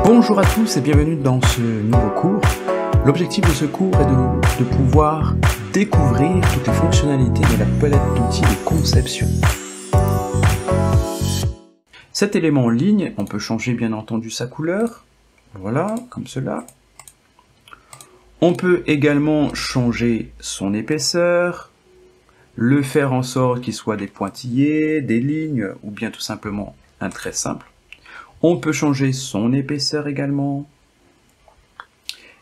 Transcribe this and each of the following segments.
Bonjour à tous et bienvenue dans ce nouveau cours. L'objectif de ce cours est de pouvoir découvrir toutes les fonctionnalités de la palette d'outils de conception. Cet élément en ligne, on peut changer bien entendu sa couleur. Voilà, comme cela. On peut également changer son épaisseur, le faire en sorte qu'il soit des pointillés, des lignes ou bien tout simplement un trait simple. On peut changer son épaisseur également.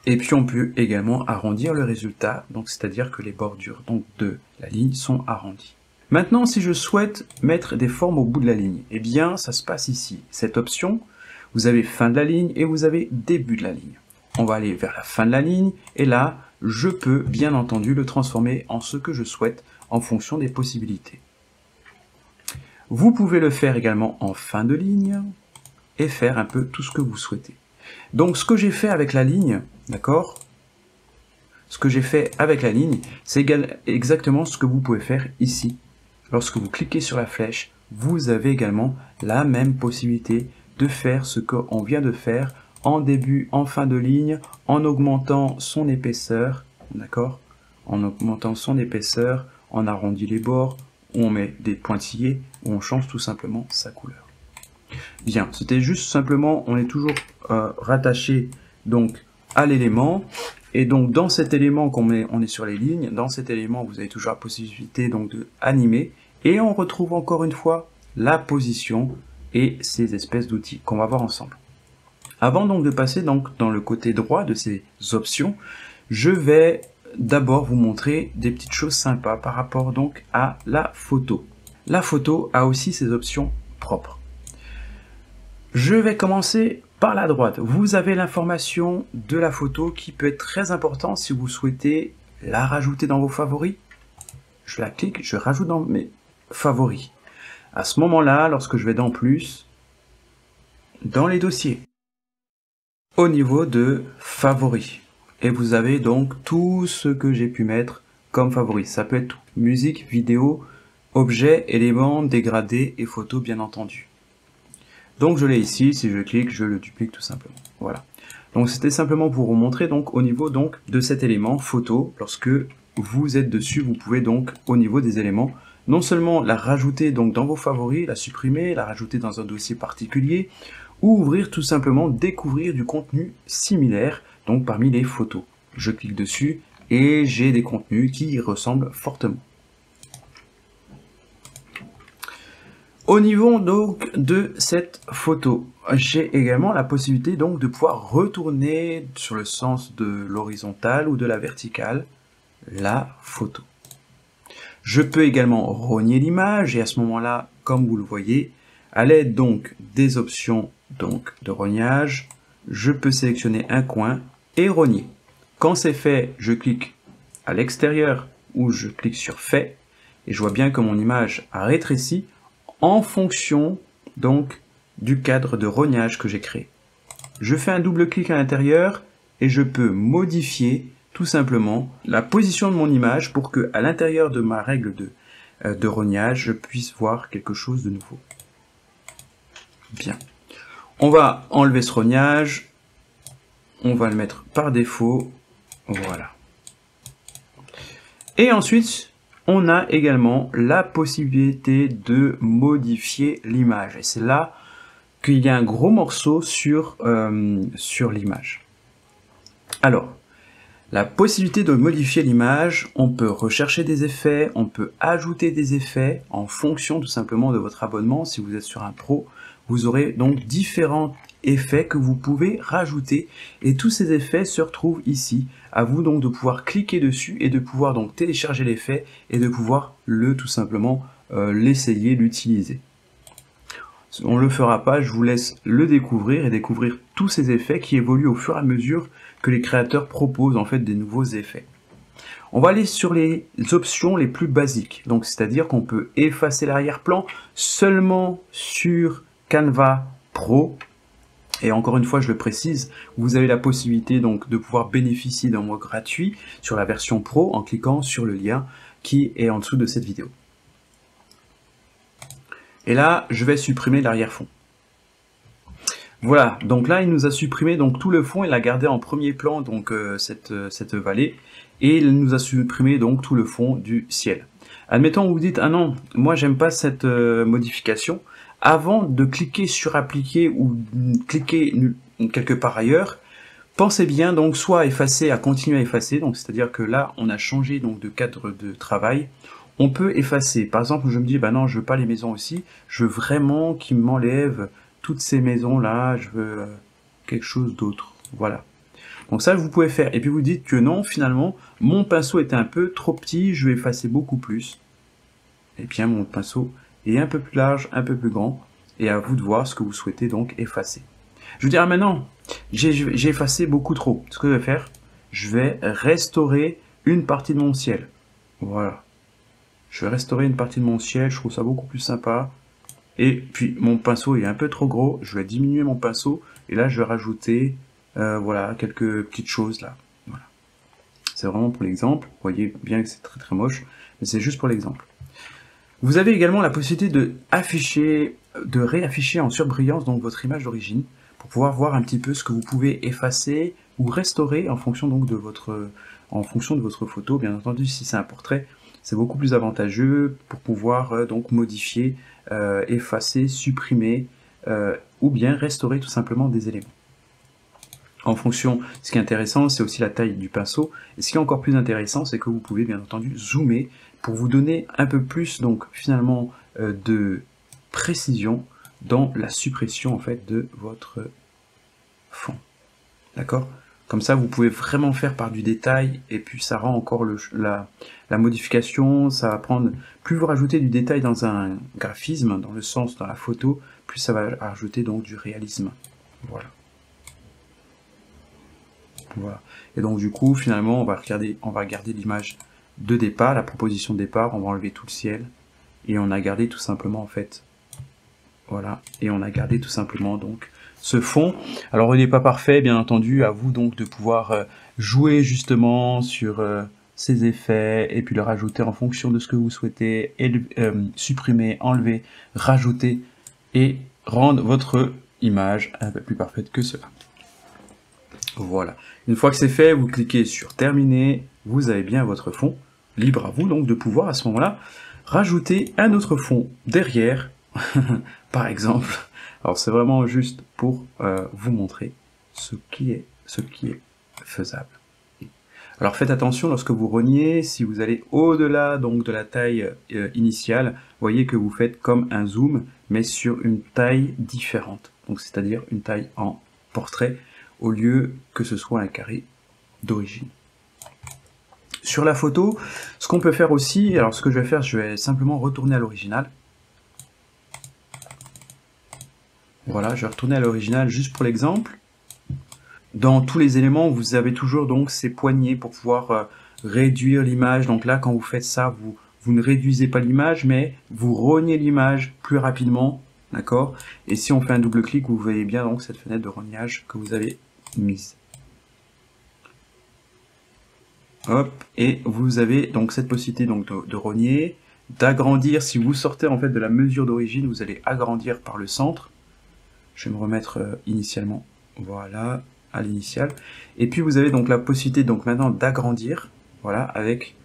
Et puis on peut également arrondir le résultat, donc c'est-à-dire que les bordures donc, de la ligne sont arrondies. Maintenant, si je souhaite mettre des formes au bout de la ligne, eh bien ça se passe ici. Cette option, vous avez fin de la ligne et vous avez début de la ligne. On va aller vers la fin de la ligne et là, je peux bien entendu le transformer en ce que je souhaite en fonction des possibilités. Vous pouvez le faire également en fin de ligne et faire un peu tout ce que vous souhaitez. Donc ce que j'ai fait avec la ligne, d'accord? Ce que j'ai fait avec la ligne, c'est exactement ce que vous pouvez faire ici. Lorsque vous cliquez sur la flèche, vous avez également la même possibilité de faire ce qu'on vient de faire en début, en fin de ligne, en augmentant son épaisseur, d'accord? En augmentant son épaisseur, on arrondit les bords, ou on met des pointillés, ou on change tout simplement sa couleur. Bien, c'était juste simplement, on est toujours rattaché donc à l'élément, et donc dans cet élément, comme on est sur les lignes, dans cet élément, vous avez toujours la possibilité donc de animer, et on retrouve encore une fois la position et ces espèces d'outils qu'on va voir ensemble. Avant donc de passer donc dans le côté droit de ces options, je vais d'abord vous montrer des petites choses sympas par rapport donc à la photo. La photo a aussi ses options propres. Je vais commencer par la droite. Vous avez l'information de la photo qui peut être très importante si vous souhaitez la rajouter dans vos favoris. Je la clique, je rajoute dans mes favoris. À ce moment-là, lorsque je vais dans plus, dans les dossiers, au niveau de favoris. Et vous avez donc tout ce que j'ai pu mettre comme favoris. Ça peut être tout. Musique, vidéo, objets, éléments, dégradés et photos bien entendu. Donc je l'ai ici, si je clique, je le duplique tout simplement. Voilà. Donc c'était simplement pour vous montrer donc au niveau donc de cet élément photo, lorsque vous êtes dessus, vous pouvez donc au niveau des éléments, non seulement la rajouter donc dans vos favoris, la supprimer, la rajouter dans un dossier particulier, ou ouvrir tout simplement, découvrir du contenu similaire, donc parmi les photos. Je clique dessus et j'ai des contenus qui y ressemblent fortement. Au niveau donc de cette photo, j'ai également la possibilité donc de pouvoir retourner sur le sens de l'horizontale ou de la verticale la photo. Je peux également rogner l'image et à ce moment-là, comme vous le voyez, à l'aide donc des options donc de rognage, je peux sélectionner un coin et rogner. Quand c'est fait, je clique à l'extérieur ou je clique sur fait et je vois bien que mon image a rétréci en fonction donc du cadre de rognage que j'ai créé. Je fais un double clic à l'intérieur et je peux modifier tout simplement la position de mon image pour que à l'intérieur de ma règle de rognage, je puisse voir quelque chose de nouveau. Bien. On va enlever ce rognage. On va le mettre par défaut. Voilà. Et ensuite, on a également la possibilité de modifier l'image. Et c'est là qu'il y a un gros morceau sur l'image. Alors, la possibilité de modifier l'image, on peut rechercher des effets, on peut ajouter des effets en fonction tout simplement de votre abonnement. Si vous êtes sur un pro, vous aurez donc différents effets que vous pouvez rajouter et tous ces effets se retrouvent ici. À vous donc de pouvoir cliquer dessus et de pouvoir donc télécharger l'effet et de pouvoir tout simplement l'essayer, l'utiliser. On ne le fera pas, je vous laisse le découvrir et découvrir tous ces effets qui évoluent au fur et à mesure que les créateurs proposent en fait des nouveaux effets. On va aller sur les options les plus basiques, donc c'est-à-dire qu'on peut effacer l'arrière-plan seulement sur Canva Pro. Et encore une fois, je le précise, vous avez la possibilité donc de pouvoir bénéficier d'un mois gratuit sur la version Pro en cliquant sur le lien qui est en dessous de cette vidéo. Et là, je vais supprimer l'arrière-fond. Voilà, donc là il nous a supprimé donc tout le fond, il a gardé en premier plan donc cette vallée, et il nous a supprimé donc tout le fond du ciel. Admettons vous dites ah non, moi j'aime pas cette modification. Avant de cliquer sur appliquer ou cliquer quelque part ailleurs, pensez bien donc soit effacer à continuer à effacer, donc c'est-à-dire que là on a changé donc de cadre de travail. On peut effacer. Par exemple, je me dis bah non, je veux pas les maisons aussi, je veux vraiment qu'ils m'enlèvent toutes ces maisons là, je veux quelque chose d'autre. Voilà. Donc ça vous pouvez faire. Et puis vous dites que non, finalement, mon pinceau était un peu trop petit, je vais effacer beaucoup plus. Et bien mon pinceau est un peu plus large, un peu plus grand, et à vous de voir ce que vous souhaitez donc effacer. Je vous dirais maintenant, j'ai effacé beaucoup trop. Ce que je vais faire, je vais restaurer une partie de mon ciel. Voilà. Je vais restaurer une partie de mon ciel, je trouve ça beaucoup plus sympa. Et puis mon pinceau est un peu trop gros, je vais diminuer mon pinceau, et là je vais rajouter voilà, quelques petites choses là. Voilà. C'est vraiment pour l'exemple, vous voyez bien que c'est très très moche, mais c'est juste pour l'exemple. Vous avez également la possibilité de réafficher en surbrillance donc votre image d'origine, pour pouvoir voir un petit peu ce que vous pouvez effacer ou restaurer en fonction donc de votre photo. Bien entendu, si c'est un portrait, c'est beaucoup plus avantageux pour pouvoir donc modifier, effacer, supprimer ou bien restaurer tout simplement des éléments. En fonction, ce qui est intéressant, c'est aussi la taille du pinceau. Et ce qui est encore plus intéressant, c'est que vous pouvez bien entendu zoomer pour vous donner un peu plus donc finalement de précision dans la suppression en fait de votre fond. D'accord ? Comme ça, vous pouvez vraiment faire par du détail, et puis ça rend encore la modification, ça va prendre, plus vous rajoutez du détail dans un graphisme, dans le sens, dans la photo, plus ça va rajouter donc du réalisme. Voilà. Voilà. Et donc du coup, finalement, on va garder l'image de départ, la proposition de départ, on va enlever tout le ciel, et on a gardé tout simplement en fait, voilà, et on a gardé tout simplement donc ce fond. Alors il n'est pas parfait, bien entendu, à vous donc de pouvoir jouer justement sur ces effets, et puis le rajouter en fonction de ce que vous souhaitez, supprimer, enlever, rajouter, et rendre votre image un peu plus parfaite que cela. Voilà. Une fois que c'est fait, vous cliquez sur terminer, vous avez bien votre fond. Libre à vous donc de pouvoir à ce moment-là rajouter un autre fond derrière, par exemple. Alors c'est vraiment juste pour vous montrer ce qui est faisable. Alors faites attention lorsque vous rogniez, si vous allez au-delà donc de la taille initiale, voyez que vous faites comme un zoom, mais sur une taille différente. Donc c'est-à-dire une taille en portrait, au lieu que ce soit un carré d'origine. Sur la photo, ce qu'on peut faire aussi, alors ce que je vais faire, je vais simplement retourner à l'original. Voilà, je vais retourner à l'original juste pour l'exemple. Dans tous les éléments, vous avez toujours donc ces poignées pour pouvoir réduire l'image. Donc là, quand vous faites ça, vous ne réduisez pas l'image, mais vous rognez l'image plus rapidement, d'accord? Et si on fait un double clic, vous voyez bien donc cette fenêtre de rognage que vous avez mise. Hop, et vous avez donc cette possibilité donc de rogner, d'agrandir. Si vous sortez en fait de la mesure d'origine, vous allez agrandir par le centre. Je vais me remettre initialement, voilà, à l'initial. Et puis vous avez donc la possibilité donc maintenant d'agrandir, voilà, avec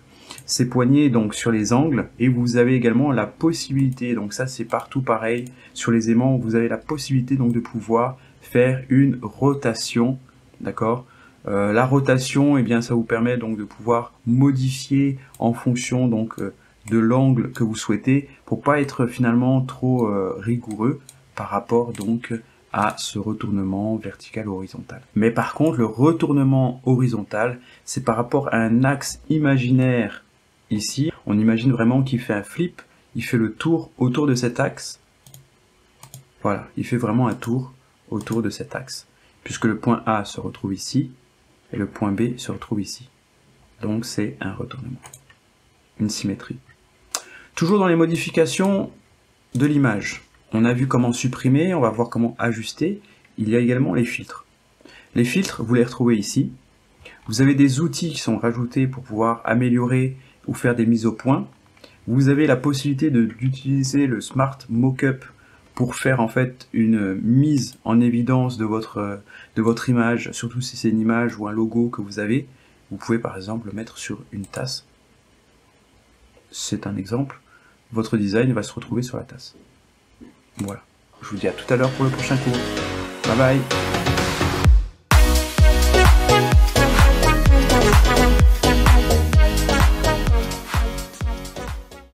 ces poignées donc sur les angles. Et vous avez également la possibilité, donc ça c'est partout pareil, sur les aimants, vous avez la possibilité donc de pouvoir faire une rotation, d'accord. La rotation, eh bien, ça vous permet donc de pouvoir modifier en fonction donc de l'angle que vous souhaitez, pour pas être finalement trop rigoureux par rapport donc à ce retournement vertical ou horizontal. Mais par contre, le retournement horizontal, c'est par rapport à un axe imaginaire ici. On imagine vraiment qu'il fait un flip, il fait le tour autour de cet axe. Voilà, il fait vraiment un tour autour de cet axe, puisque le point A se retrouve ici, et le point B se retrouve ici. Donc c'est un retournement, une symétrie. Toujours dans les modifications de l'image, on a vu comment supprimer, on va voir comment ajuster. Il y a également les filtres. Les filtres, vous les retrouvez ici. Vous avez des outils qui sont rajoutés pour pouvoir améliorer ou faire des mises au point. Vous avez la possibilité d'utiliser le Smart Mockup pour faire en fait une mise en évidence de votre image, surtout si c'est une image ou un logo que vous avez. Vous pouvez par exemple le mettre sur une tasse. C'est un exemple. Votre design va se retrouver sur la tasse. Voilà. Je vous dis à tout à l'heure pour le prochain cours. Bye bye.